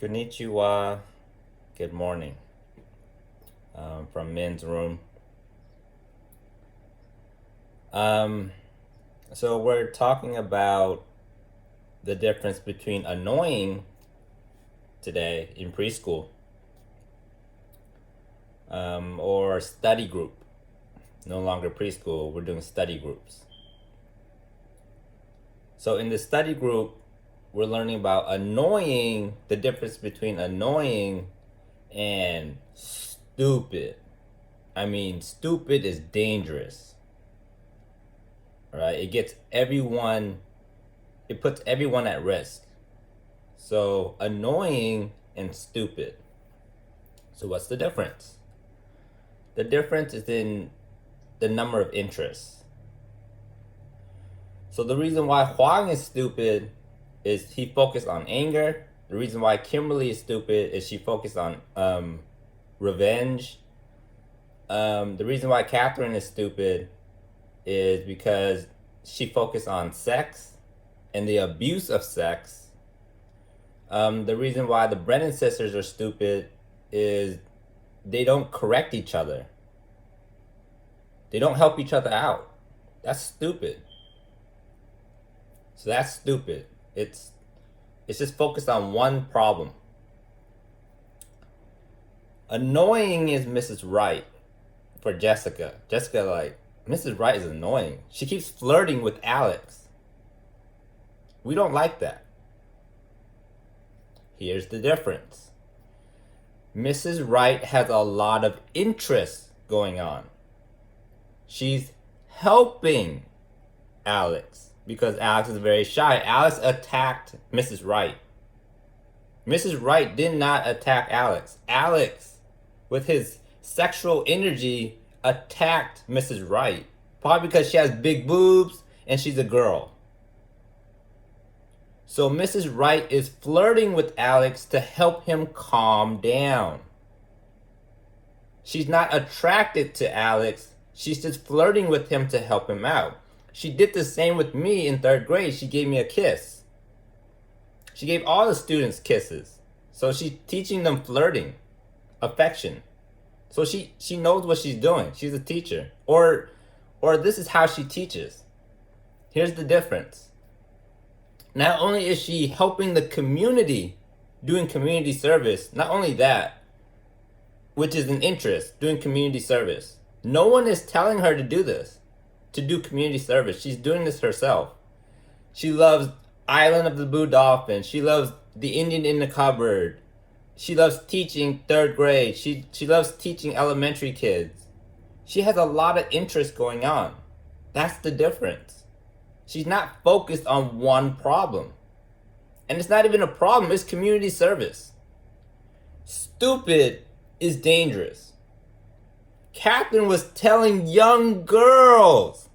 Konnichiwa. Good morning from Men's Room. Um, so we're talking about the difference between annoying today in preschool or study group. No longer preschool, we're doing study groups. So in the study group, we're learning about annoying, the difference between annoying and stupid. I mean, stupid is dangerous. Right? It puts everyone at risk. So annoying and stupid. So what's the difference? The difference is in the number of interests. So the reason why Huang is stupid is he focused on anger. The reason why Kimberly is stupid is she focused on revenge. The reason why Catherine is stupid is because she focused on sex and the abuse of sex. The reason why the Brennan sisters are stupid is they don't correct each other. They don't help each other out. That's stupid. So that's stupid. It's just focused on one problem. Annoying is Mrs. Wright for Jessica. Jessica, like, Mrs. Wright is annoying. She keeps flirting with Alex. We don't like that. Here's the difference. Mrs. Wright has a lot of interest going on. She's helping Alex because Alex is very shy. Alex attacked Mrs. Wright. Mrs. Wright did not attack Alex. Alex, with his sexual energy, attacked Mrs. Wright. Probably because she has big boobs and she's a girl. So Mrs. Wright is flirting with Alex to help him calm down. She's not attracted to Alex. She's just flirting with him to help him out. She did the same with me in 3rd grade. She gave me a kiss. She gave all the students kisses. So she's teaching them flirting, affection. So she knows what she's doing. She's a teacher. Or this is how she teaches. Here's the difference. Not only is she helping the community, doing community service, not only that, which is an interest, doing community service. No one is telling her to do this, to do community service. She's doing this herself. She loves Island of the Blue Dolphin. She loves The Indian in the Cupboard. She loves teaching 3rd grade. She loves teaching elementary kids. She has a lot of interest going on. That's the difference. She's not focused on one problem. And it's not even a problem, it's community service. Stupid is dangerous. Catherine was telling young girls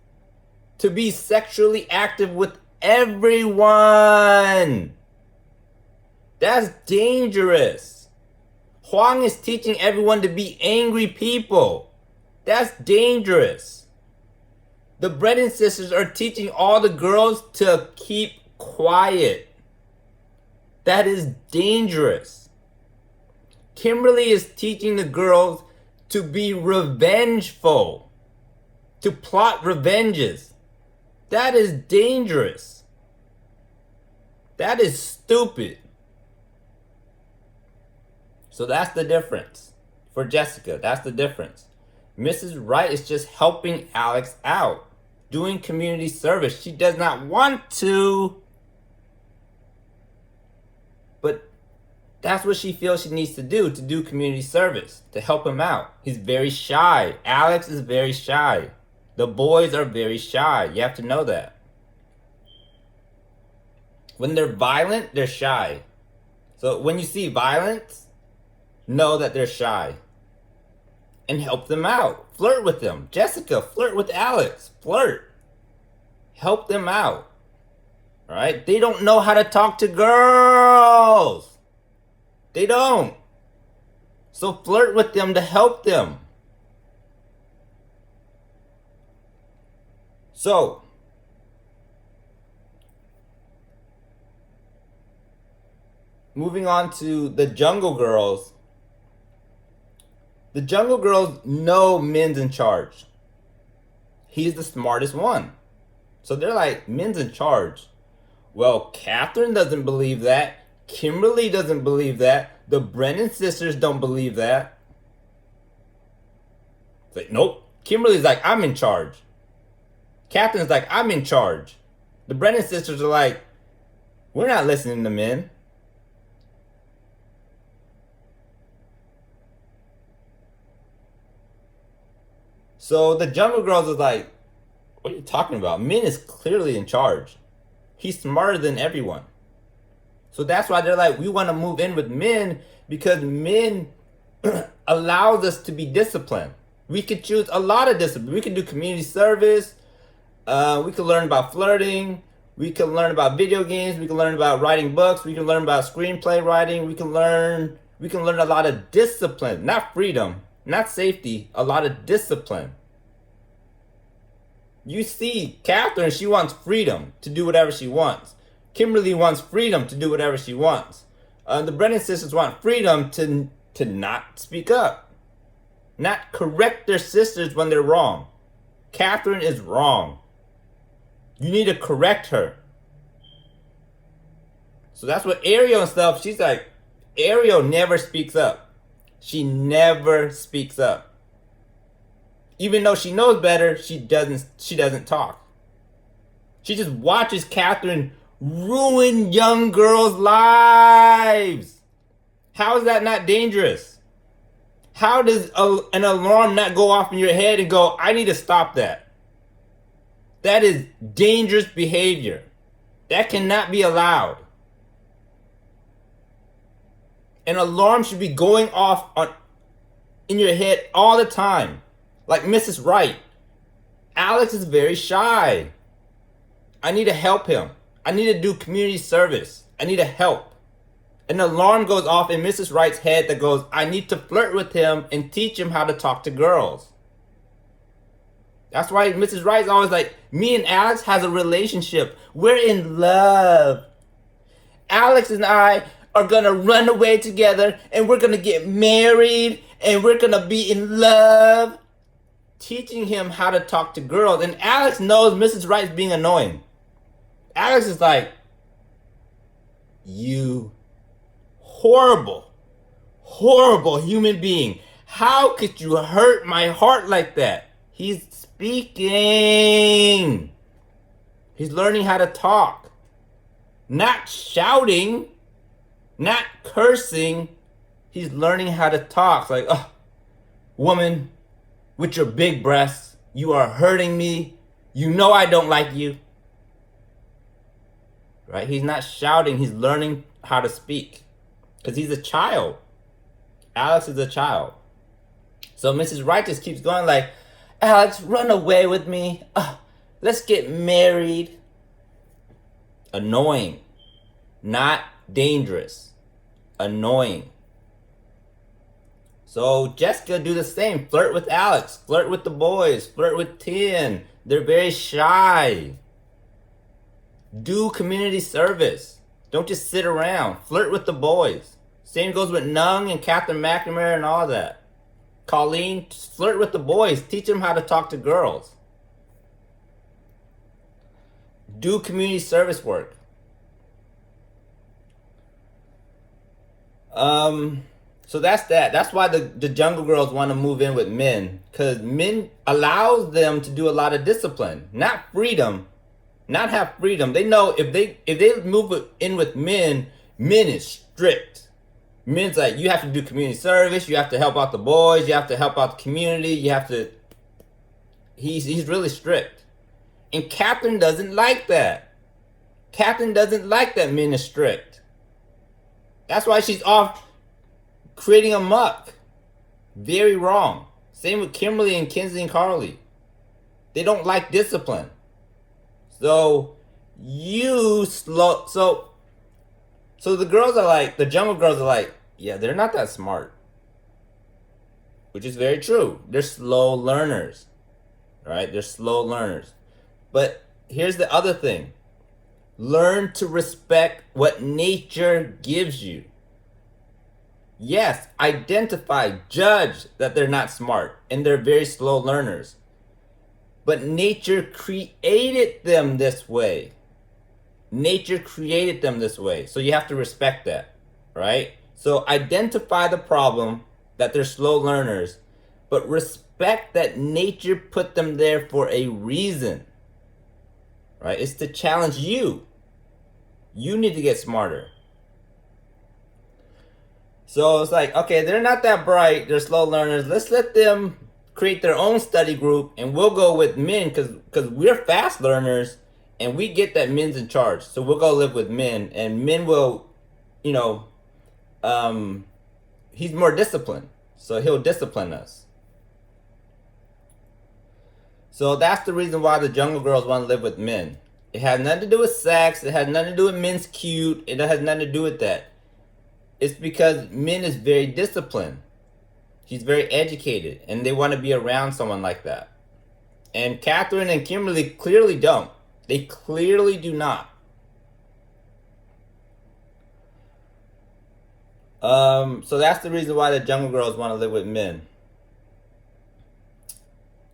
to be sexually active with everyone. That's dangerous. Huang is teaching everyone to be angry people. That's dangerous. The Brennan sisters are teaching all the girls to keep quiet. That is dangerous. Kimberly is teaching the girls to be revengeful, to plot revenges. That is dangerous. That is stupid. So that's the difference. For Jessica, that's the difference. Mrs. Wright is just helping Alex out, doing community service. She does not want to, but that's what she feels she needs to do community service, to help him out. He's very shy. Alex is very shy. The boys are very shy. You have to know that. When they're violent, they're shy. So when you see violence, know that they're shy. And help them out. Flirt with them. Jessica, flirt with Alex. Flirt. Help them out. All right? They don't know how to talk to girls. They don't. So flirt with them to help them. So, moving on to the Jungle Girls. The Jungle Girls know Min's in charge. He's the smartest one. So they're like, Min's in charge. Well, Catherine doesn't believe that. Kimberly doesn't believe that. The Brennan sisters don't believe that. It's like, nope. Kimberly's like, I'm in charge. Catherine's like, I'm in charge. The Brennan sisters are like, we're not listening to Min. So the Jungle Girls is like, what are you talking about? Min is clearly in charge. He's smarter than everyone. So that's why they're like, we want to move in with Min because Min allows us to be disciplined. We could choose a lot of discipline. We can do community service. We can learn about flirting. We can learn about video games. We can learn about writing books. We can learn about screenplay writing. We can learn a lot of discipline, not freedom, not safety, a lot of discipline. You see, Catherine, she wants freedom to do whatever she wants. Kimberly wants freedom to do whatever she wants. The Brennan sisters want freedom to not speak up, not correct their sisters when they're wrong. Catherine is wrong. You need to correct her. So that's what Ariel and stuff, she's like, Ariel never speaks up. She never speaks up. Even though she knows better, she doesn't talk. She just watches Catherine ruin young girls' lives. How is that not dangerous? How does an alarm not go off in your head and go, I need to stop that? That is dangerous behavior. That cannot be allowed. An alarm should be going off in your head all the time. Like Mrs. Wright. Alex is very shy. I need to help him. I need to do community service. I need to help. An alarm goes off in Mrs. Wright's head that goes, I need to flirt with him and teach him how to talk to girls. That's why Mrs. Wright's always like, me and Alex has a relationship. We're in love. Alex and I are gonna run away together and we're gonna get married and we're gonna be in love. Teaching him how to talk to girls. And Alex knows Mrs. Wright's being annoying. Alex is like, you horrible, horrible human being. How could you hurt my heart like that? He's speaking. He's learning how to talk. Not shouting, not cursing. He's learning how to talk. It's like, oh, woman, with your big breasts, you are hurting me. You know I don't like you. Right? He's not shouting. He's learning how to speak. Because he's a child. Alex is a child. So Mrs. Wright just keeps going like, Alex, run away with me. Let's get married. Annoying. Not dangerous. Annoying. So Jessica do the same. Flirt with Alex. Flirt with the boys. Flirt with Tien. They're very shy. Do community service. Don't just sit around. Flirt with the boys. Same goes with Nung and Catherine McNamara and all that. Colleen, just flirt with the boys. Teach them how to talk to girls. Do community service work. So that's that. That's why the Jungle Girls want to move in with Min. Because Min allows them to do a lot of discipline. Not freedom. Not have freedom. They know if they move in with Min, Min is strict. Min's like, you have to do community service. You have to help out the boys. You have to help out the community. You have to... He's really strict. And Catherine doesn't like that. Catherine doesn't like that Min is strict. That's why she's off creating a muck. Very wrong. Same with Kimberly and Kinsey and Carly. They don't like discipline. So so the girls are like, the Jungle Girls are like, yeah, they're not that smart. Which is very true. They're slow learners. Right? They're slow learners. But here's the other thing. Learn to respect what nature gives you. Yes, identify, judge that they're not smart and they're very slow learners. But nature created them this way. Nature created them this way. So you have to respect that, right? So identify the problem that they're slow learners, but respect that nature put them there for a reason, right? It's to challenge you. You need to get smarter. So it's like, okay, they're not that bright. They're slow learners. Let's let them create their own study group, and we'll go with Min because we're fast learners, and we get that Min's in charge. So we'll go live with Min, and Min will, you know, he's more disciplined, so he'll discipline us. So that's the reason why the Jungle Girls want to live with Min. It has nothing to do with sex. It has nothing to do with Min's cute. It has nothing to do with that. It's because Min is very disciplined. He's very educated, and they want to be around someone like that. And Catherine and Kimberly clearly don't. They clearly do not. So that's the reason why the Jungle Girls want to live with Min.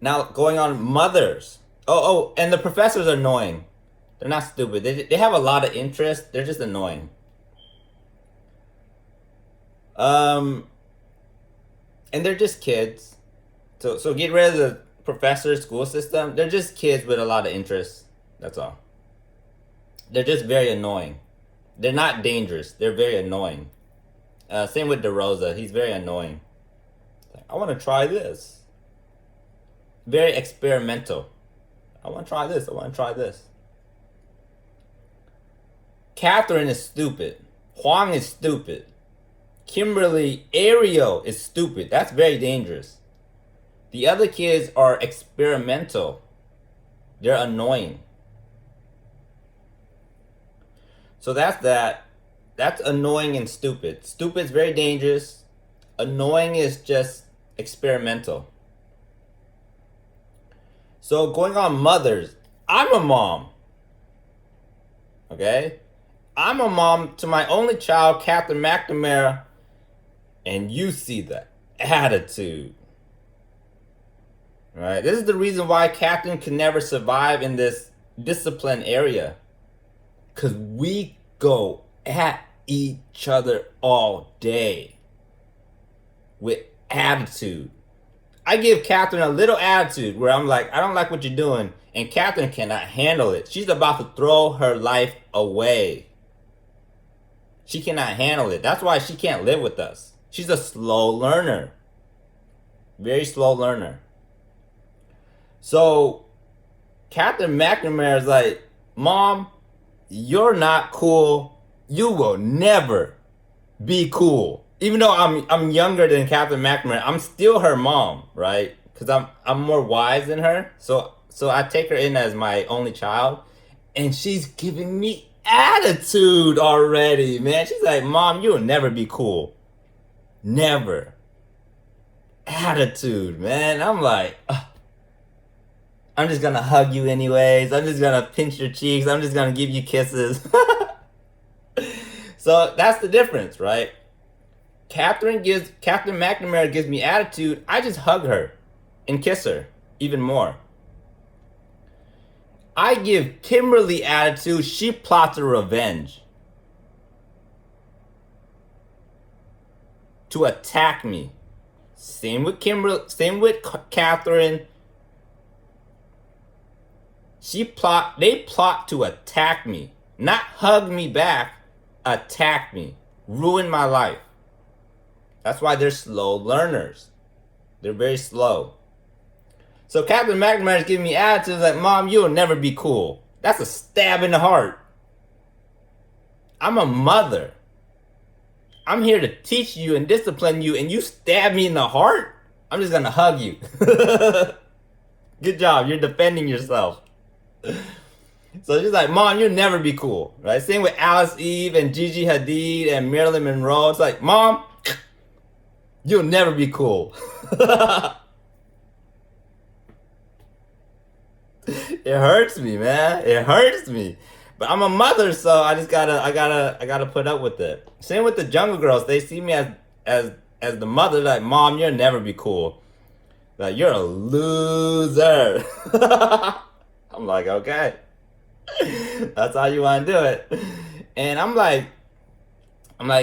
Now, going on mothers. And the professors are annoying. They're not stupid. They have a lot of interest. They're just annoying. And they're just kids. So get rid of the professor school system. They're just kids with a lot of interest. That's all. They're just very annoying. They're not dangerous. They're very annoying. Same with DeRosa. He's very annoying. I want to try this. Very experimental. I want to try this. I want to try this. Catherine is stupid. Huang is stupid. Kimberly, Ariel is stupid. That's very dangerous. The other kids are experimental. They're annoying. So that's that. That's annoying and stupid. Stupid is very dangerous. Annoying is just experimental. So going on mothers, I'm a mom. Okay? I'm a mom to my only child, Catherine McNamara, and you see the attitude. Right? This is the reason why Catherine can never survive in this discipline area. Because we go at each other all day with attitude. I give Catherine a little attitude where I'm like, I don't like what you're doing. And Catherine cannot handle it. She's about to throw her life away. She cannot handle it. That's why she can't live with us. She's a slow learner. Very slow learner. So Catherine McNamara is like, Mom, you're not cool. You will never be cool. Even though I'm younger than Catherine McNamara, I'm still her mom, right? Because I'm more wise than her. So I take her in as my only child, and she's giving me attitude already, man. She's like, Mom, you'll never be cool. Never. Attitude, man. I'm like, ugh. I'm just gonna hug you anyways. I'm just gonna pinch your cheeks. I'm just gonna give you kisses. So that's the difference, right? Catherine McNamara gives me attitude. I just hug her and kiss her even more. I give Kimberly attitude. She plots a revenge to attack me. Same with Kimberly. Same with Catherine. They plot to attack me, not hug me back. Attack me, ruin my life. That's why they're slow learners. They're very slow. So Catherine McNamara is giving me attitude like, Mom, you'll never be cool. That's a stab in the heart. I'm a mother. I'm here to teach you and discipline you, and you stab me in the heart? I'm just gonna hug you. Good job, you're defending yourself. So she's like, Mom, you'll never be cool, right? Same with Alice Eve and Gigi Hadid and Marilyn Monroe. It's like, Mom, you'll never be cool. It hurts me, man. It hurts me. But I'm a mother, so I gotta put up with it. Same with the Jungle Girls. They see me as the mother. Like, mom, you'll never be cool. Like, you're a loser. I'm like, okay, that's how you want to do it. And I'm like,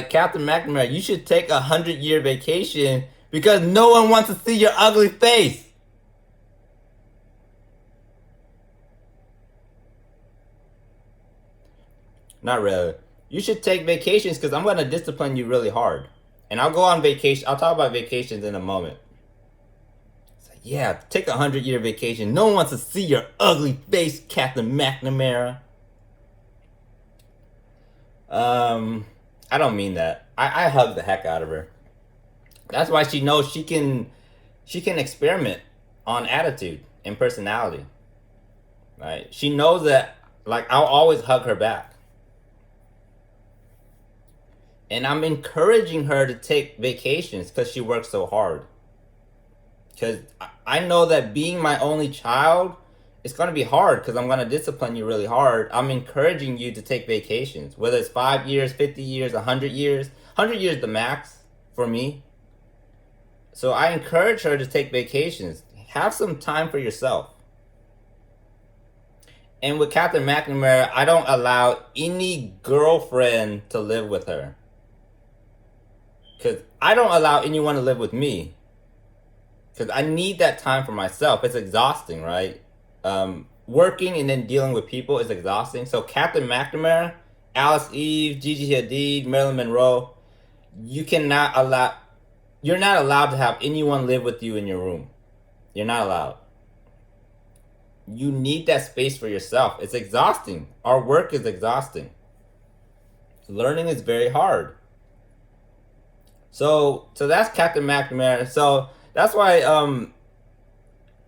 Captain McNamara, you should take 100-year vacation because no one wants to see your ugly face. Not really. You should take vacations because I'm going to discipline you really hard. And I'll go on vacation. I'll talk about vacations in a moment. It's like, yeah, take 100-year vacation. No one wants to see your ugly face, Captain McNamara. I don't mean that. I hug the heck out of her. That's why she knows she can experiment on attitude and personality. Right? She knows that, like, I'll always hug her back. And I'm encouraging her to take vacations because she works so hard. Because I know that being my only child, it's going to be hard because I'm going to discipline you really hard. I'm encouraging you to take vacations, whether it's 5 years, 50 years, 100 years. 100 years the max for me. So I encourage her to take vacations. Have some time for yourself. And with Catherine McNamara, I don't allow any girlfriend to live with her. Because I don't allow anyone to live with me. Because I need that time for myself. It's exhausting, right? Working and then dealing with people is exhausting. So Captain McNamara, Alice Eve, Gigi Hadid, Marilyn Monroe, you're not allowed to have anyone live with you in your room. You're not allowed. You need that space for yourself. It's exhausting. Our work is exhausting. Learning is very hard. So that's Captain McNamara. So that's why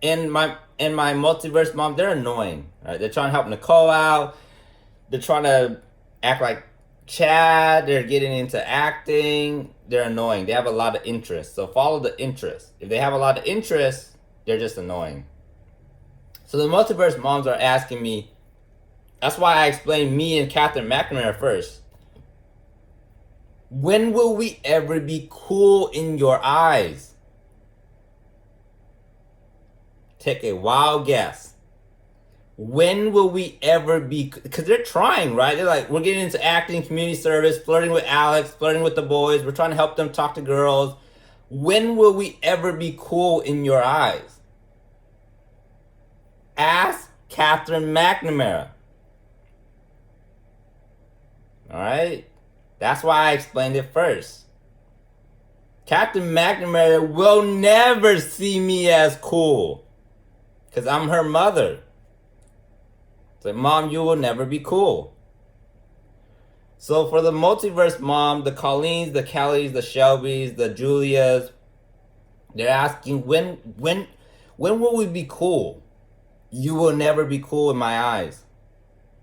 in my multiverse mom, they're annoying. Right? They're trying to help Nicole out. They're trying to act like Chad. They're getting into acting. They're annoying. They have a lot of interest. So follow the interest. If they have a lot of interest, they're just annoying. So the multiverse moms are asking me. That's why I explained me and Catherine McNamara first. When will we ever be cool in your eyes? Take a wild guess. When will we ever be? Because they're trying, right? They're like, we're getting into acting, community service, flirting with Alex, flirting with the boys. We're trying to help them talk to girls. When will we ever be cool in your eyes? Ask Catherine McNamara. All right? That's why I explained it first. Captain McNamara will never see me as cool. Because I'm her mother. It's like, Mom, you will never be cool. So for the multiverse mom, the Colleens, the Kellys, the Shelbys, the Julias, they're asking, when will we be cool? You will never be cool in my eyes.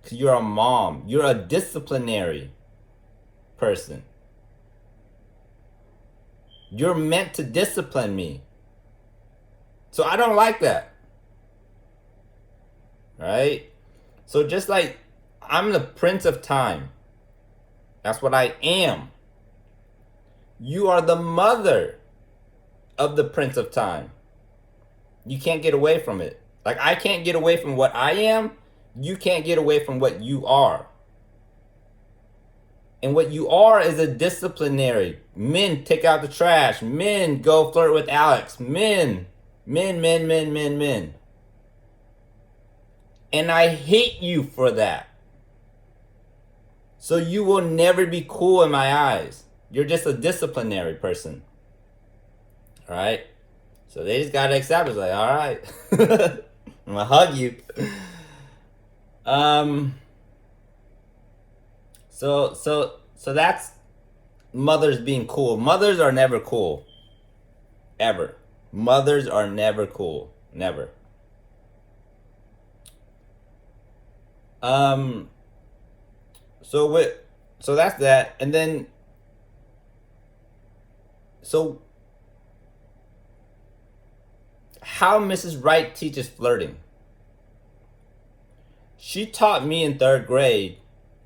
Because you're a mom. You're a disciplinary person. You're meant to discipline me. So I don't like that. Right? So just like I'm the Prince of Time. That's what I am. You are the mother of the Prince of Time. You can't get away from it. Like I can't get away from what I am. You can't get away from what you are. And what you are is a disciplinary. Men, take out the trash. Men, go flirt with Alex. Men. Men. And I hate you for that. So you will never be cool in my eyes. You're just a disciplinary person. Alright? So they just gotta accept it. It's like, alright. I'm gonna hug you. So that's mothers being cool. Mothers are never cool. Ever. Mothers are never cool. Never. So that's that. And then so how Mrs. Wright teaches flirting. She taught me in third grade.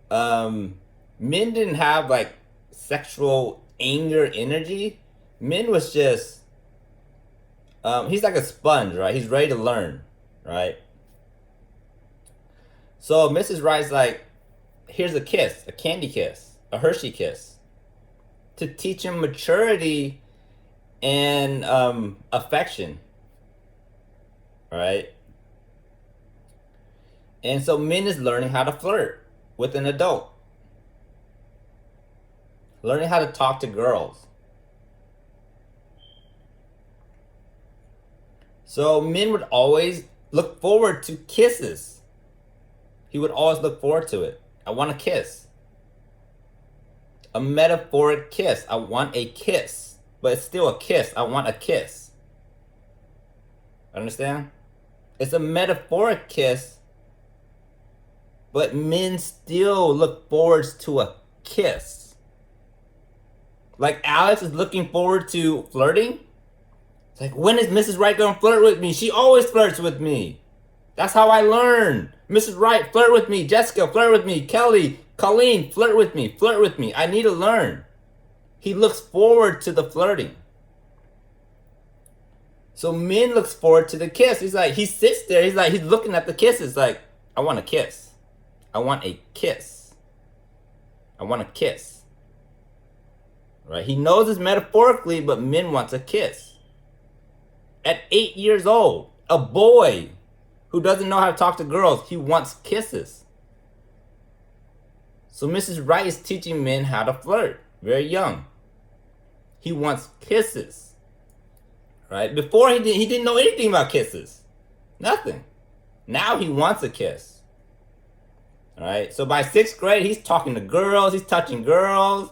Men didn't have like sexual anger energy. Men was just he's like a sponge, right? He's ready to learn, right? So Mrs. Wright's like, here's a kiss, a candy kiss, a Hershey kiss, to teach him maturity and affection, right? And so Min is learning how to flirt with an adult, learning how to talk to girls. So Min would always look forward to kisses. He would always look forward to it. I want a kiss. A metaphoric kiss. I want a kiss. But it's still a kiss. I want a kiss. Understand? It's a metaphoric kiss, but men still look forward to a kiss. Like Alex is looking forward to flirting. It's like, when is Mrs. Wright gonna flirt with me? She always flirts with me. That's how I learn. Mrs. Wright, flirt with me. Jessica, flirt with me. Kelly, Colleen, flirt with me. Flirt with me. I need to learn. He looks forward to the flirting. So Min looks forward to the kiss. He's like, he sits there. He's like, he's looking at the kiss. It's like, I want a kiss. I want a kiss. I want a kiss. Right? He knows it's metaphorically, but Min wants a kiss. At 8 years old, a boy who doesn't know how to talk to girls, he wants kisses. So Mrs. Wright is teaching Min how to flirt, very young. He wants kisses. Right? Before he didn't know anything about kisses. Nothing. Now he wants a kiss. All right? So by 6th grade, he's talking to girls, he's touching girls,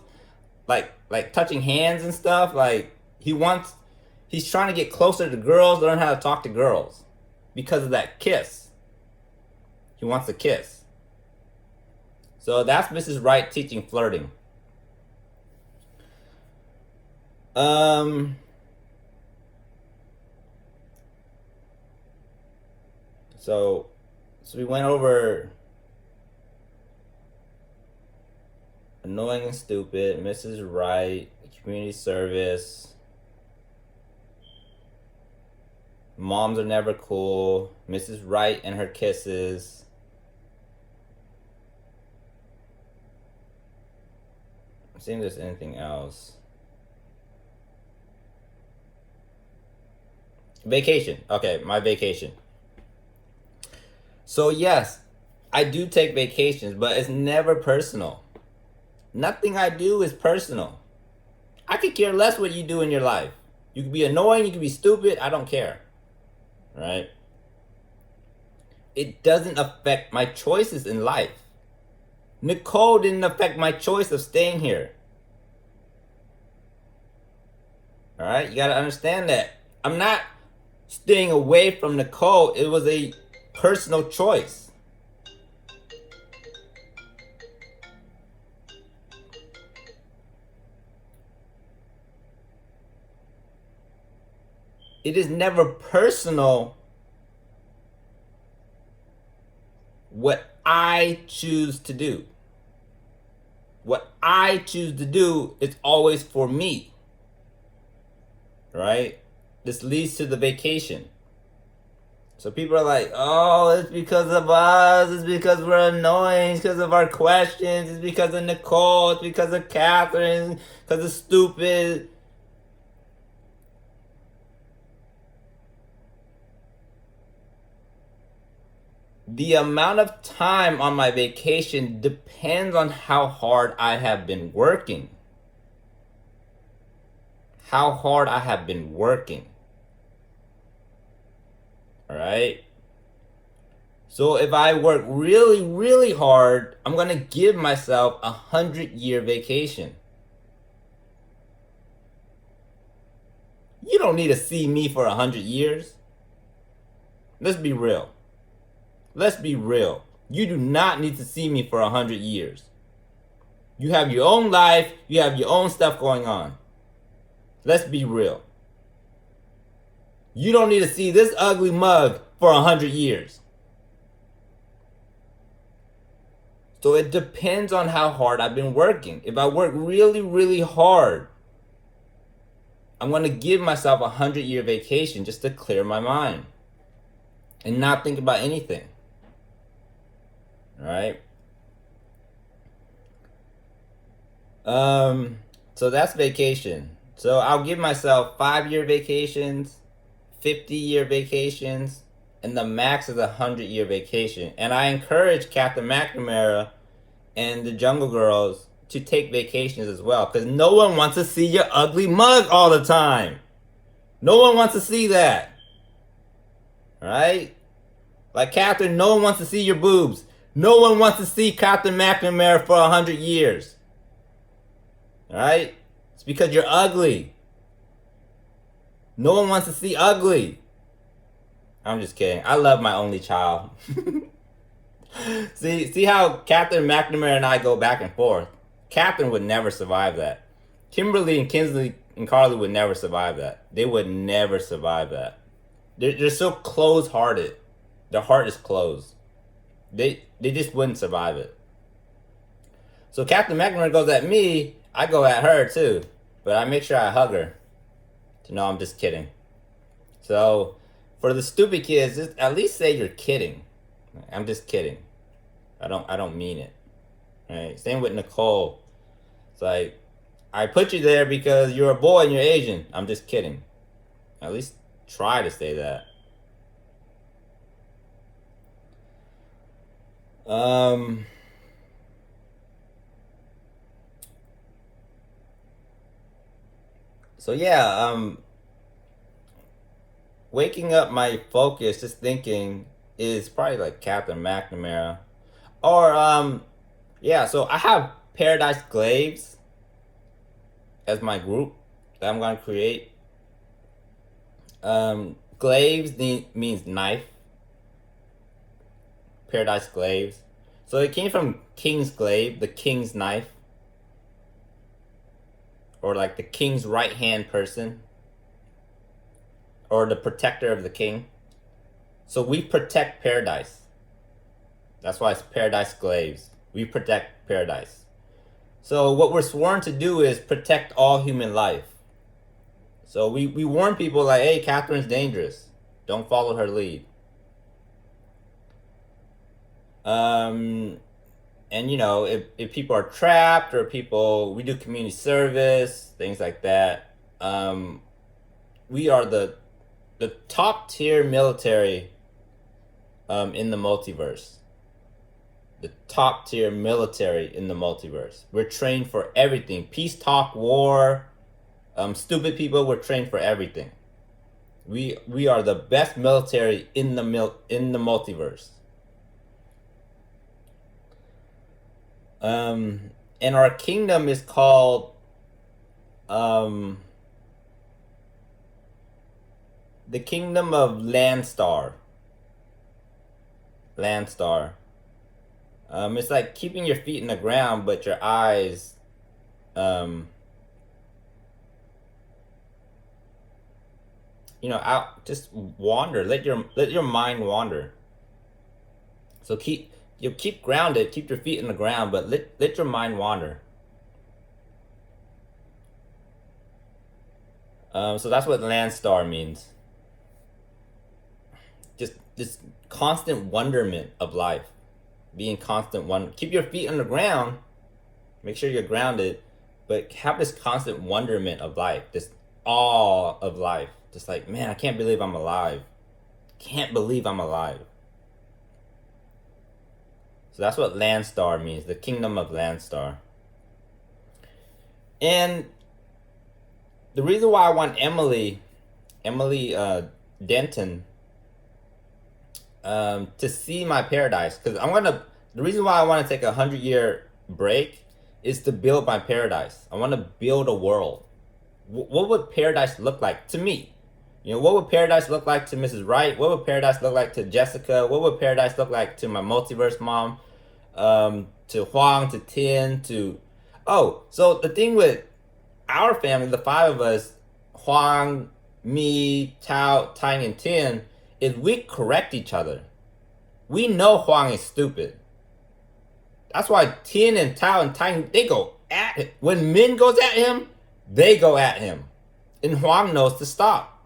like touching hands and stuff. Like he's trying to get closer to girls, learn how to talk to girls because of that kiss. He wants a kiss. So that's Mrs. Wright teaching flirting. So we went over annoying and stupid, Mrs. Wright, community service, moms are never cool, Mrs. Wright and her kisses. I'm seeing if there's anything else. Vacation. Okay, my vacation. So yes, I do take vacations, but it's never personal. Nothing I do is personal. I could care less what you do in your life. You could be annoying, you could be stupid, I don't care. Right? It doesn't affect my choices in life. Nicole didn't affect my choice of staying here. Alright? You gotta understand that. I'm not staying away from Nicole. It was a personal choice. It is never personal what I choose to do. What I choose to do is always for me. Right? This leads to the vacation. So people are like, oh, it's because of us, it's because we're annoying, it's because of our questions, it's because of Nicole, it's because of Catherine, it's because of stupid. The amount of time on my vacation depends on how hard I have been working. How hard I have been working. Alright? So if I work really, really hard, I'm going to give myself a 100-year vacation. You don't need to see me for 100 years. Let's be real. Let's be real. You do not need to see me for 100 years. You have your own life. You have your own stuff going on. Let's be real. You don't need to see this ugly mug for 100 years. So it depends on how hard I've been working. If I work really, really hard, I'm going to give myself a 100-year vacation just to clear my mind and not think about anything. All right? So that's vacation. So I'll give myself 5-year vacations, 50-year vacations, and the max is a 100-year vacation. And I encourage Captain McNamara and the Jungle Girls to take vacations as well, because no one wants to see your ugly mug all the time. No one wants to see that. Right? Like Captain, no one wants to see your boobs. No one wants to see Captain McNamara for 100 years. Alright? It's because you're ugly. No one wants to see ugly. I'm just kidding. I love my only child. See how Captain McNamara and I go back and forth. Captain would never survive that. Kimberly and Kinsley and Carly would never survive that. They would never survive that. They're so close-hearted. Their heart is closed. They just wouldn't survive it. So Captain McNamara goes at me, I go at her too. But I make sure I hug her to know I'm just kidding. So for the stupid kids, just at least say you're kidding. I'm just kidding. I don't mean it. Right? Same with Nicole. It's like, I put you there because you're a boy and you're Asian. I'm just kidding. At least try to say that. So yeah, waking up my focus, just thinking, is probably like Captain McNamara. Or yeah, so I have Paradise Glaives as my group that I'm gonna create. Glaives means knife. Paradise Glaives. So it came from King's Glaive, the king's knife. Or like the king's right hand person. Or the protector of the king. So we protect paradise. That's why it's Paradise Glaives. We protect paradise. So what we're sworn to do is protect all human life. So we warn people like, hey, Catherine's dangerous. Don't follow her lead. And you know, if people are trapped or we do community service, things like that. We are the top tier military in the multiverse. The top tier military in the multiverse. We're trained for everything. Peace talk, war, stupid people, we're trained for everything. We are the best military in the multiverse. And our kingdom is called the Kingdom of Landstar. Landstar. It's like keeping your feet in the ground, but your eyes, out. Just wander. Let your mind wander. So keep grounded. Keep your feet in the ground, but let your mind wander. So that's what Landstar means. Just this constant wonderment of life. Being constant wonder. Keep your feet on the ground. Make sure you're grounded. But have this constant wonderment of life. This awe of life. Just like, man, I can't believe I'm alive. Can't believe I'm alive. So that's what Landstar means. The Kingdom of Landstar. And the reason why I want Emily Denton, to see my paradise, because the reason why I want to take a 100-year break is to build my paradise. I want to build a world. What would paradise look like to me? What would paradise look like to Mrs. Wright? What would paradise look like to Jessica? What would paradise look like to my multiverse mom? To Huang, to Tin, so the thing with our family, the 5 of us, Huang, me, Tao, Tang, and Tin, is we correct each other. We know Huang is stupid. That's why Tien and Tao and Tang, they go at it. When Min goes at him, they go at him. And Huang knows to stop.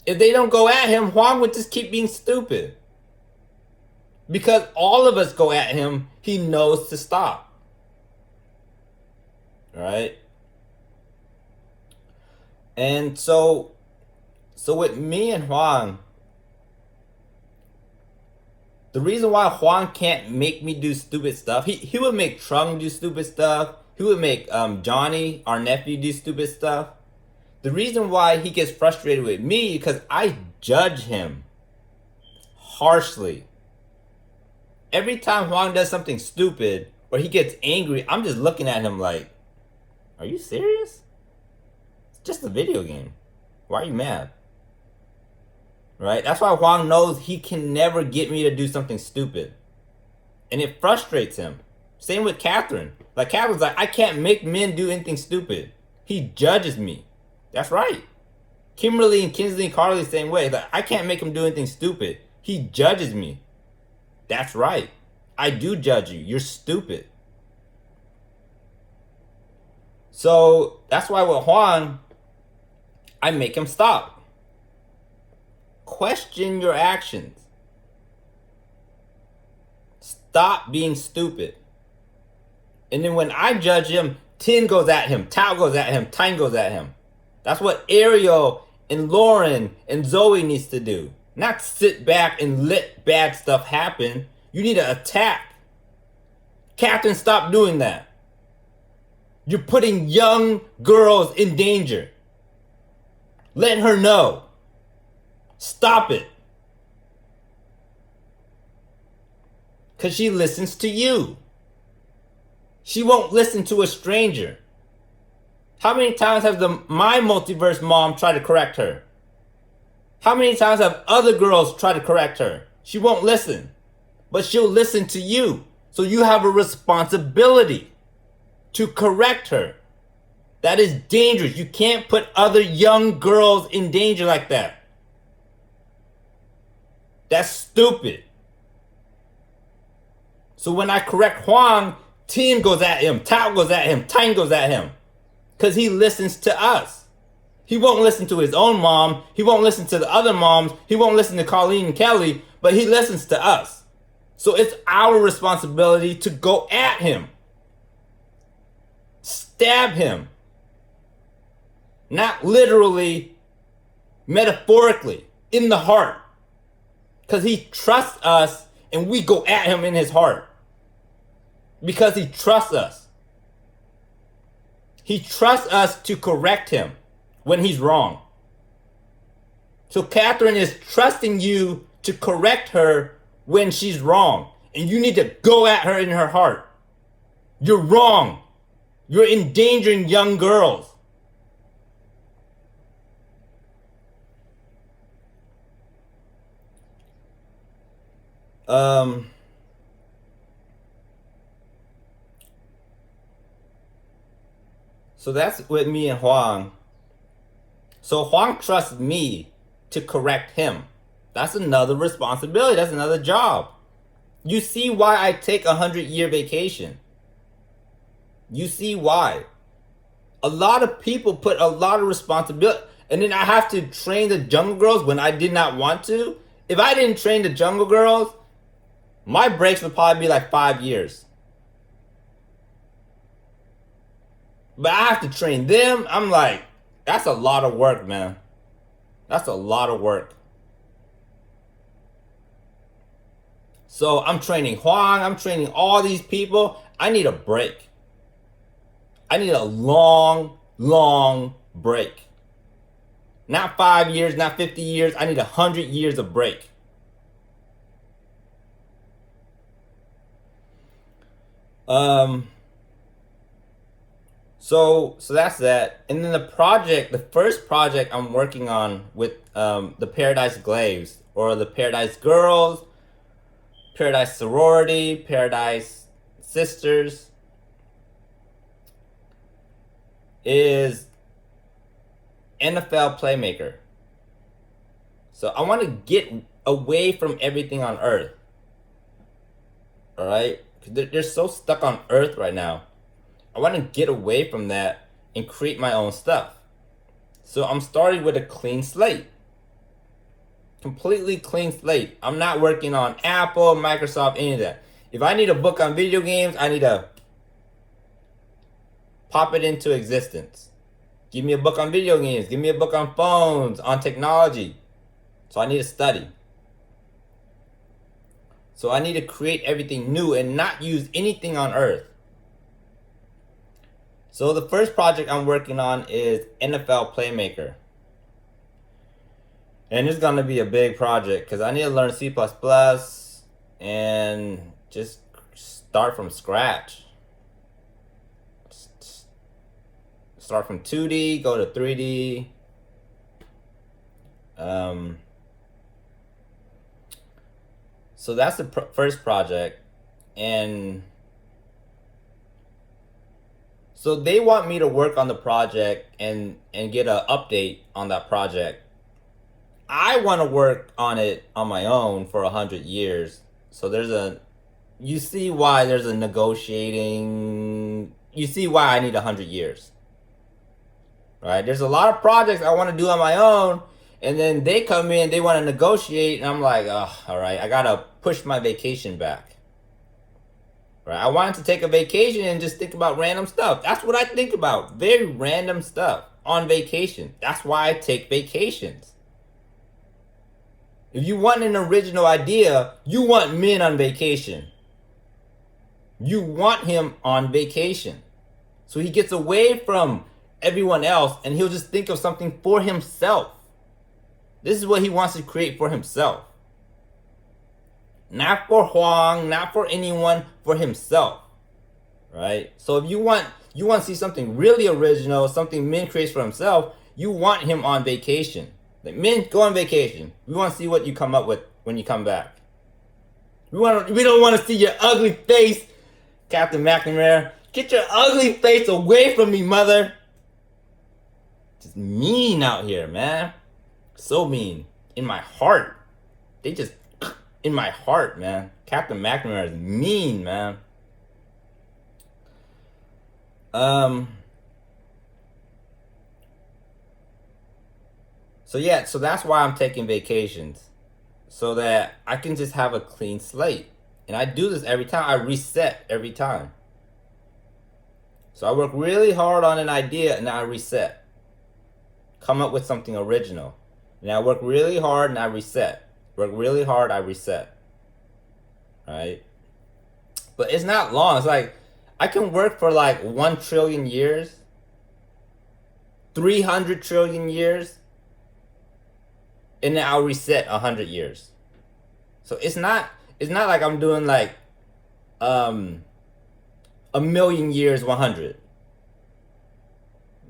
If they don't go at him, Huang would just keep being stupid. Because all of us go at him, he knows to stop. Right? And so with me and Huang, the reason why Huang can't make me do stupid stuff, he would make Trung do stupid stuff. He would make Johnny, our nephew, do stupid stuff. The reason why he gets frustrated with me is because I judge him harshly. Every time Huang does something stupid or he gets angry, I'm just looking at him like, are you serious? It's just a video game. Why are you mad? Right? That's why Huang knows he can never get me to do something stupid. And it frustrates him. Same with Catherine. Like, Catherine's like, I can't make Min do anything stupid. He judges me. That's right. Kimberly and Kinsley and Carly the same way. Like, I can't make him do anything stupid. He judges me. That's right. I do judge you. You're stupid. So that's why with Huang, I make him stop. Question your actions. Stop being stupid. And then when I judge him, Tin goes at him, Tao goes at him, Tang goes at him. That's what Ariel and Lauren and Zoe needs to do. Not sit back and let bad stuff happen. You need to attack. Catherine, stop doing that. You're putting young girls in danger. Let her know. Stop it. Because she listens to you. She won't listen to a stranger. How many times has my multiverse mom tried to correct her? How many times have other girls tried to correct her? She won't listen. But she'll listen to you. So you have a responsibility to correct her. That is dangerous. You can't put other young girls in danger like that. That's stupid. So when I correct Huang, Tien goes at him, Tao goes at him, Tang goes at him. Because he listens to us. He won't listen to his own mom. He won't listen to the other moms. He won't listen to Colleen and Kelly. But he listens to us. So it's our responsibility to go at him. Stab him. Not literally, metaphorically, in the heart. Because he trusts us and we go at him in his heart. Because he trusts us. He trusts us to correct him when he's wrong. So Catherine is trusting you to correct her when she's wrong. And you need to go at her in her heart. You're wrong. You're endangering young girls. So that's with me and Huang. So Huang trusts me to correct him. That's another responsibility. That's another job. You see why I take a 100-year vacation. You see why. A lot of people put a lot of responsibility. And then I have to train the Jungle Girls when I did not want to. If I didn't train the Jungle Girls, my breaks would probably be like 5 years. But I have to train them. I'm like, that's a lot of work, man. That's a lot of work. So I'm training Huang. I'm training all these people. I need a break. I need a long, long break. Not 5 years, not 50 years. I need 100 years of break. So that's that. And then the first project I'm working on with the Paradise Glaives, or the Paradise Girls, Paradise Sorority, Paradise Sisters, is NFL Playmaker. So I want to get away from everything on Earth. Alright? They're so stuck on Earth right now. I want to get away from that and create my own stuff. So I'm starting with a clean slate. Completely clean slate. I'm not working on Apple, Microsoft, any of that. If I need a book on video games, I need to pop it into existence. Give me a book on video games. Give me a book on phones, on technology. So I need to study. So I need to create everything new and not use anything on Earth. So the first project I'm working on is NFL Playmaker. And it's going to be a big project because I need to learn C++ and just start from scratch. Start from 2D, go to 3D. So that's the first project. And so they want me to work on the project and get an update on that project. I want to work on it on my own for 100 years. So you see why there's a negotiating, you see why I need 100 years. Right? There's a lot of projects I want to do on my own, and then they come in, they want to negotiate, and I'm like, oh, all right, I got to push my vacation back. Right? I wanted to take a vacation and just think about random stuff. That's what I think about. Very random stuff on vacation. That's why I take vacations. If you want an original idea, you want Min on vacation. You want him on vacation. So he gets away from everyone else and he'll just think of something for himself. This is what he wants to create for himself. Not for Huang, not for anyone, for himself. Right? So if you want to see something really original, something Min creates for himself, you want him on vacation. Like, Min, go on vacation. We want to see what you come up with when you come back. We don't want to see your ugly face, Captain McNamara. Get your ugly face away from me, mother. Just mean out here, man. So mean. In my heart. They just in my heart, man. Captain McNamara is mean, man. So that's why I'm taking vacations. So that I can just have a clean slate. And I do this every time. I reset every time. So I work really hard on an idea and I reset. Come up with something original. And I work really hard and I reset. Work really hard, I reset. Right? But it's not long. It's like I can work for like 1 trillion years. 300 trillion years. And then I'll reset 100 years. So it's not like I'm doing like 1 million years 100.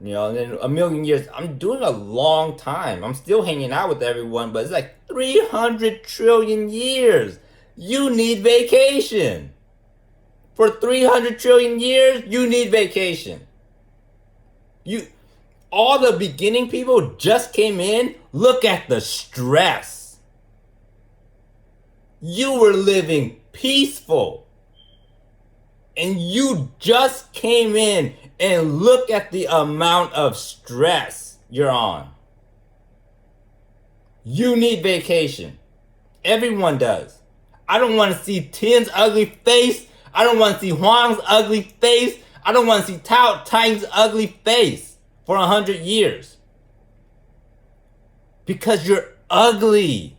You know, and then 1 million years. I'm doing a long time. I'm still hanging out with everyone, but it's like 300 trillion years. You need vacation. For 300 trillion years, you need vacation. All the beginning people just came in. Look at the stress. You were living peaceful. And you just came in and look at the amount of stress you're on. You need vacation. Everyone does. I don't want to see Tian's ugly face. I don't want to see Huang's ugly face. I don't want to see Tao Tang's ugly face for 100 years. Because you're ugly.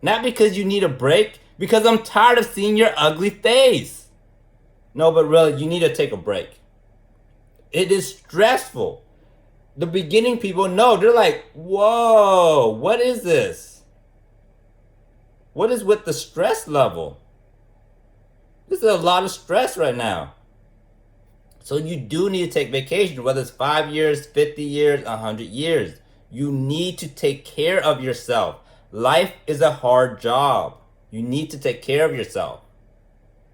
Not because you need a break. Because I'm tired of seeing your ugly face. No, but really, you need to take a break. It is stressful. The beginning people know. They're like, whoa, what is this? What is with the stress level? This is a lot of stress right now. So you do need to take vacation, whether it's 5 years, 50 years, 100 years. You need to take care of yourself. Life is a hard job. You need to take care of yourself.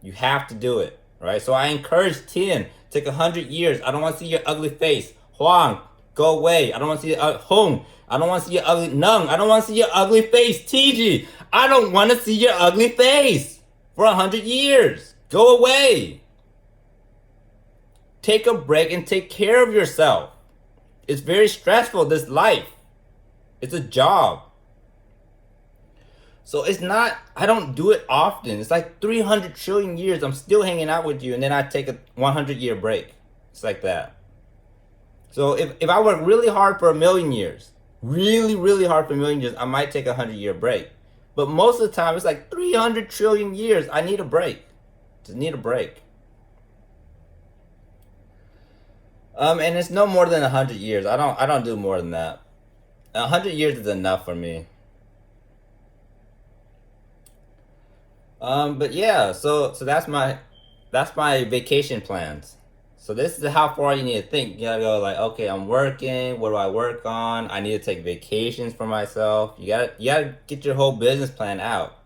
You have to do it, right? So I encourage Tian, take 100 years. I don't want to see your ugly face. Huang, go away. I don't want to see your Hong. I don't want to see your ugly Nung. I don't want to see your ugly face. TG, I don't want to see your ugly face for 100 years. Go away. Take a break and take care of yourself. It's very stressful, this life. It's a job. So it's not, I don't do it often. It's like 300 trillion years I'm still hanging out with you, and then I take a 100-year break. It's like that. So if I work really hard for a million years, really, really hard for a million years, I might take a 100-year break. But most of the time, it's like 300 trillion years. I need a break. Just need a break. And it's no more than 100 years. I don't do more than that. 100 years is enough for me. But yeah, so that's my vacation plans. So this is how far you need to think. You gotta go like, okay, I'm working. What do I work on? I need to take vacations for myself. You gotta get your whole business plan out,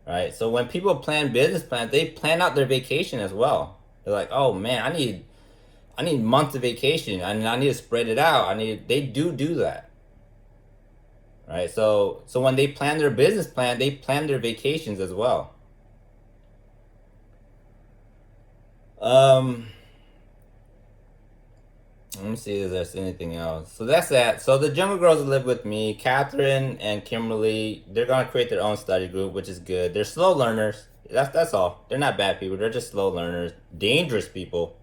right? So when people plan business plans, they plan out their vacation as well. They're like, oh man, I need months of vacation, and I need to spread it out. They do that, right? So when they plan their business plan, they plan their vacations as well. Um, Let me see if there's anything else. So that's that. So the Jungle Girls that live with me, Catherine and Kimberly, they're gonna create their own study group, which is good. They're slow learners. That's all. They're not bad people. They're just slow learners. Dangerous people.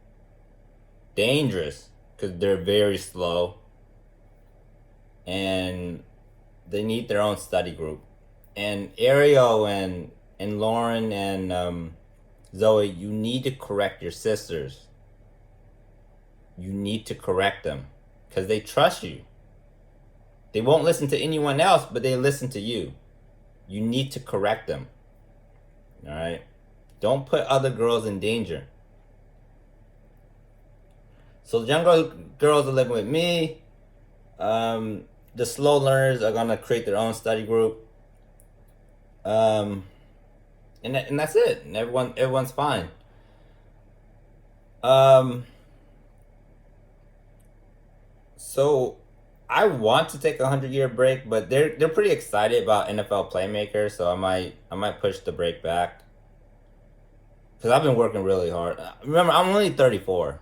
Dangerous because they're very slow, and they need their own study group. And Ariel and Lauren and Zoe, you need to correct your sisters. You need to correct them because they trust you. They won't listen to anyone else, but they listen to you. You need to correct them. All right? Don't put other girls in danger. So the young girls are living with me. The slow learners are gonna create their own study group. And that's it. And everyone's fine. So I want to take a 100-year break, but they're pretty excited about NFL Playmaker, so I might push the break back because I've been working really hard. Remember, I'm only 34.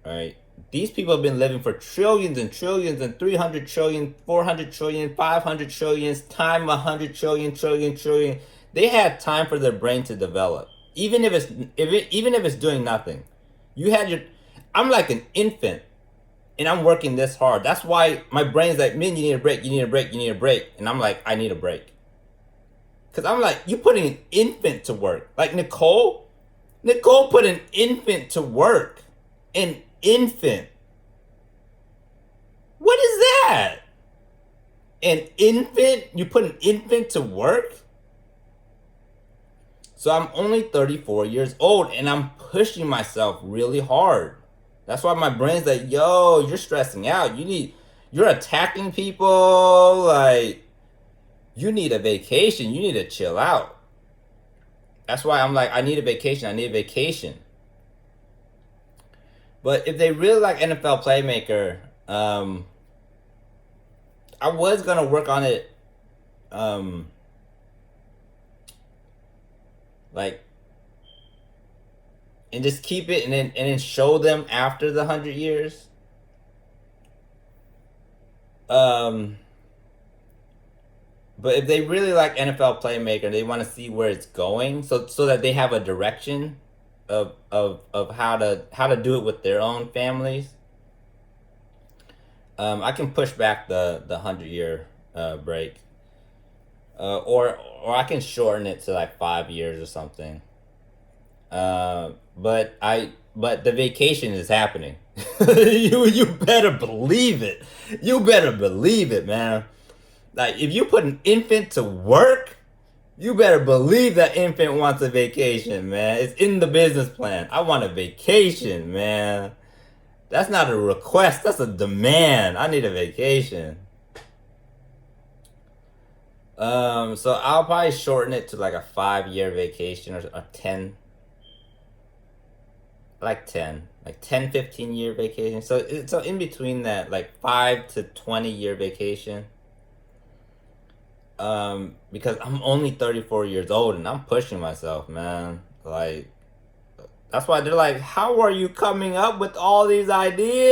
Right? These people have been living for trillions and trillions and 300 trillion, 400 trillion, 500 trillions, time 100 trillion, trillion. They had time for their brain to develop, even if it's doing nothing. You had your, I'm like an infant, and I'm working this hard. That's why my brain's like, man, you need a break, you need a break, you need a break, and I'm like, I need a break, cause I'm like, you putting an infant to work, like Nicole put an infant to work, an infant. What is that? An infant? You put an infant to work? So I'm only 34 years old and I'm pushing myself really hard. That's why my brain's like, yo, you're stressing out. You're attacking people. Like, you need a vacation. You need to chill out. That's why I'm like, I need a vacation. I need a vacation. But if they really like NFL Playmaker, I was gonna work on it, um, like, and just keep it, and then show them after the 100 years. Um, but if they really like NFL Playmaker, they want to see where it's going, so that they have a direction of how to do it with their own families. I can push back the 100-year break, or I can shorten it to like 5 years or something. But the vacation is happening. You better believe it. You better believe it, man. Like if you put an infant to work, you better believe that infant wants a vacation, man. It's in the business plan. I want a vacation, man. That's not a request, that's a demand. I need a vacation. So I'll probably shorten it to like a 5 year vacation or 10, like 10, like 10, 15 year vacation. So in between that, like 5 to 20 year vacation. Because I'm only 34 years old and I'm pushing myself, man. Like, that's why they're like, how are you coming up with all these ideas?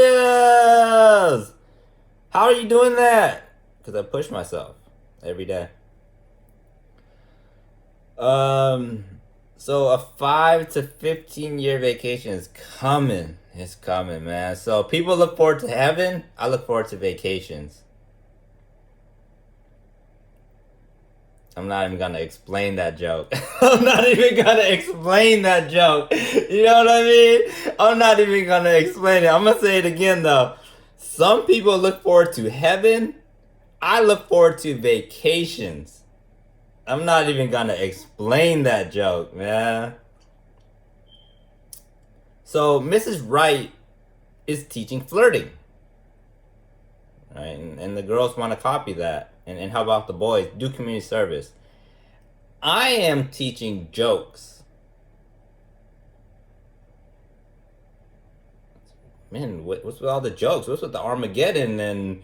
How are you doing that? Because I push myself every day. So a 5 to 15 year vacation is coming. It's coming, man. So people look forward to heaven. I look forward to vacations. I'm not even gonna explain that joke. I'm not even gonna explain that joke. You know what I mean? I'm not even gonna explain it. I'm gonna say it again though. Some people look forward to heaven. I look forward to vacations. I'm not even gonna explain that joke, man. So Mrs. Wright is teaching flirting. Right? And the girls want to copy that. And how about the boys? Do community service. I am teaching jokes. Man, what's with all the jokes? What's with the Armageddon and,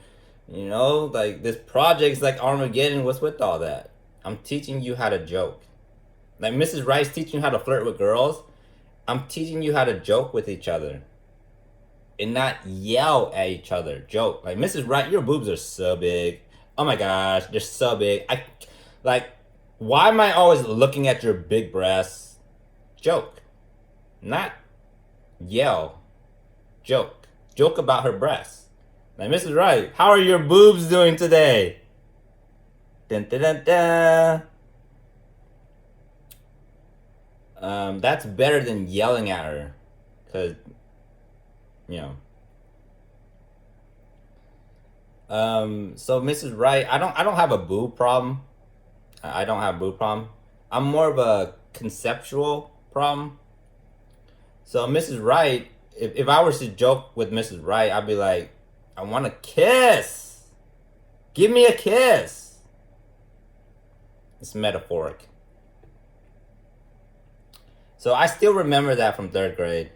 like this project's like Armageddon? What's with all that? I'm teaching you how to joke. Like Mrs. Wright's teaching you how to flirt with girls. I'm teaching you how to joke with each other. And not yell at each other. Joke. Like, Mrs. Wright, your boobs are so big. Oh my gosh, they're so big. Why am I always looking at your big breasts? Joke. Not yell. Joke. Joke about her breasts. Like, Mrs. Wright, how are your boobs doing today? Dun, dun, dun, dun. That's better than yelling at her. Because, so Mrs. Wright, I don't have a boob problem. I don't have a boob problem. I'm more of a conceptual problem. So Mrs. Wright, if I was to joke with Mrs. Wright, I'd be like, I want a kiss. Give me a kiss. It's metaphoric. So I still remember that from 3rd grade.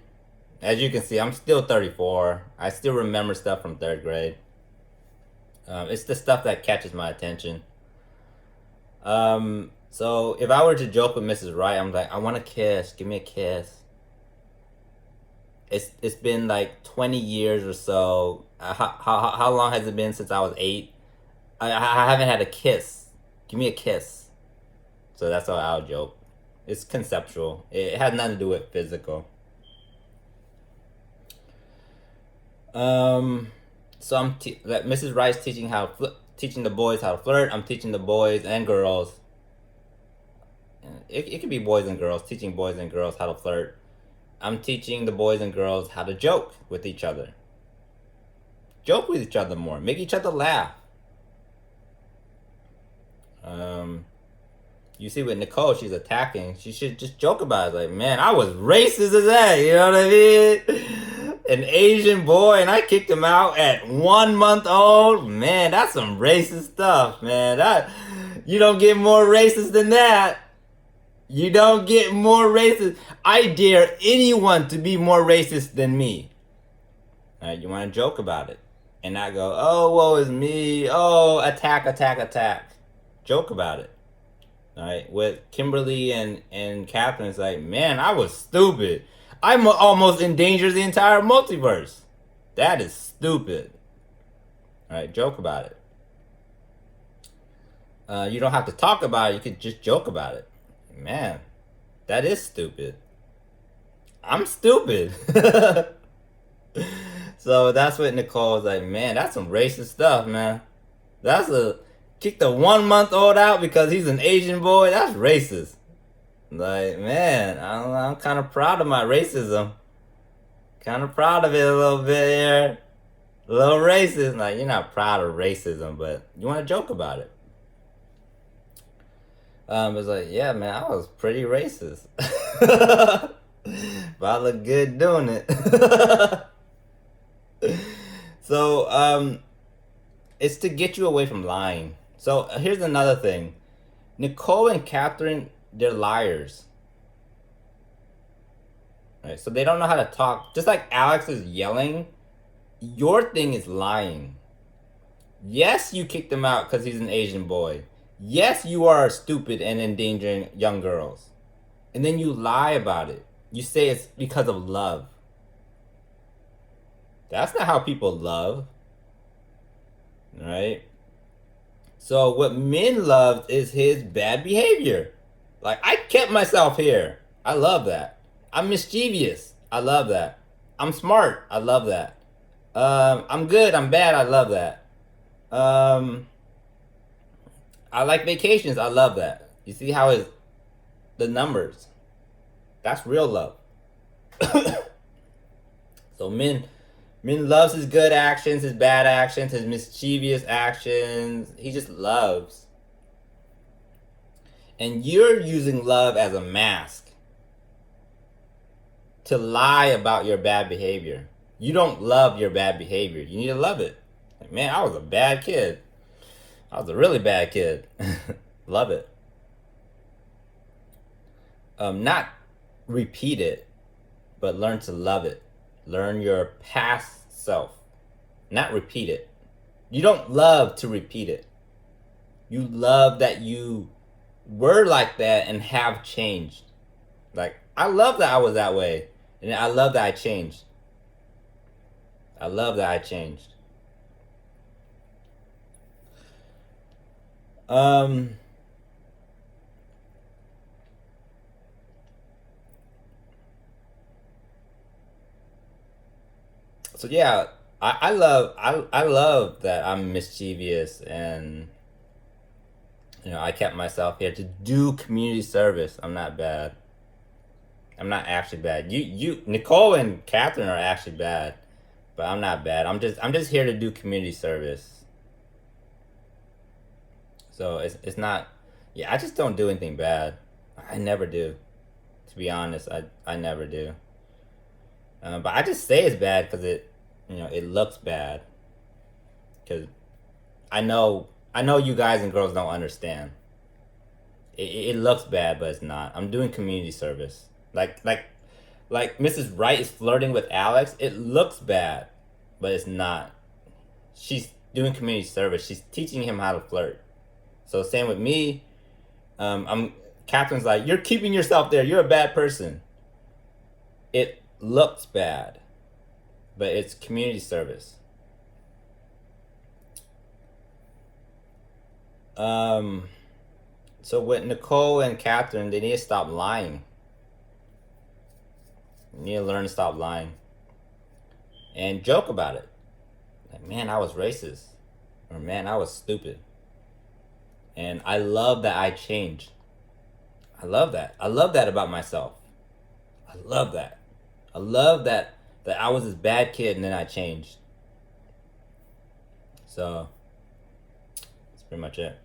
As you can see, I'm still 34. I still remember stuff from 3rd grade. It's the stuff that catches my attention. So if I were to joke with Mrs. Wright, I'm like, I want a kiss. Give me a kiss. It's been like 20 years or so. How long has it been since I was 8? I haven't had a kiss. Give me a kiss. So that's how I'll joke. It's conceptual. It has nothing to do with physical. So Mrs. Wright's teaching teaching the boys how to flirt. I'm teaching the boys and girls. It could be boys and girls. Teaching boys and girls how to flirt. I'm teaching the boys and girls how to joke with each other. Joke with each other more. Make each other laugh. You see with Nicole, she's attacking. She should just joke about it. Like, man, I was racist as that. You know what I mean? An Asian boy, and I kicked him out at 1 month old. Man, that's some racist stuff, man. You don't get more racist than that. You don't get more racist. I dare anyone to be more racist than me. All right, you want to joke about it. And not go, oh, woe is me. Oh, attack. Joke about it. All right, with Kimberly and Catherine, it's like, man, I was stupid. I almost endangered the entire multiverse. That is stupid. All right, joke about it. You don't have to talk about it. You could just joke about it. Man, that is stupid. I'm stupid. So that's what Nicole's like, man, that's some racist stuff, man. Kick the 1 month old out because he's an Asian boy. That's racist. Like, man, I'm kind of proud of my racism. Kind of proud of it a little bit here. A little racist. Like, you're not proud of racism, but you want to joke about it. It's like, yeah, man, I was pretty racist. But I look good doing it. So, it's to get you away from lying. So, here's another thing. Nicole and Catherine, they're liars. Right? So they don't know how to talk. Just like Alex is yelling, your thing is lying. Yes, you kicked him out because he's an Asian boy. Yes, you are stupid and endangering young girls. And then you lie about it. You say it's because of love. That's not how people love, right? So what Min loved is his bad behavior. Like, I kept myself here. I love that. I'm mischievous. I love that. I'm smart. I love that. I'm good. I'm bad. I love that. Um, I like vacations. I love that. You see how it's the numbers. That's real love. So Min loves his good actions, his bad actions, his mischievous actions. He just loves. And you're using love as a mask to lie about your bad behavior. You don't love your bad behavior. You need to love it. Like, man, I was a bad kid. I was a really bad kid. Love it. Not repeat it, but learn to love it. Learn your past self. Not repeat it. You don't love to repeat it. You love that you were like that and have changed. Like, I love that I was that way. And I love that I changed. I love that I changed. Um, so yeah, I love that I'm mischievous and I kept myself here to do community service. I'm not bad. I'm not actually bad. You Nicole and Catherine are actually bad, but I'm not bad. I'm just here to do community service. So it's not. Yeah, I just don't do anything bad. I never do. To be honest, I never do. But I just say it's bad because it looks bad. Because I know you guys and girls don't understand. It looks bad, but it's not. I'm doing community service. Like Mrs. Wright is flirting with Alex. It looks bad, but it's not. She's doing community service. She's teaching him how to flirt. So same with me. I'm Catherine's like, you're keeping yourself there. You're a bad person. It looks bad, but it's community service. Um, so with Nicole and Catherine, they need to stop lying. They need to learn to stop lying and joke about it. Like, man, I was racist, or man, I was stupid, and I love that I changed. I love that. I love that about myself. I love that. I love that I was this bad kid and then I changed. So that's pretty much it.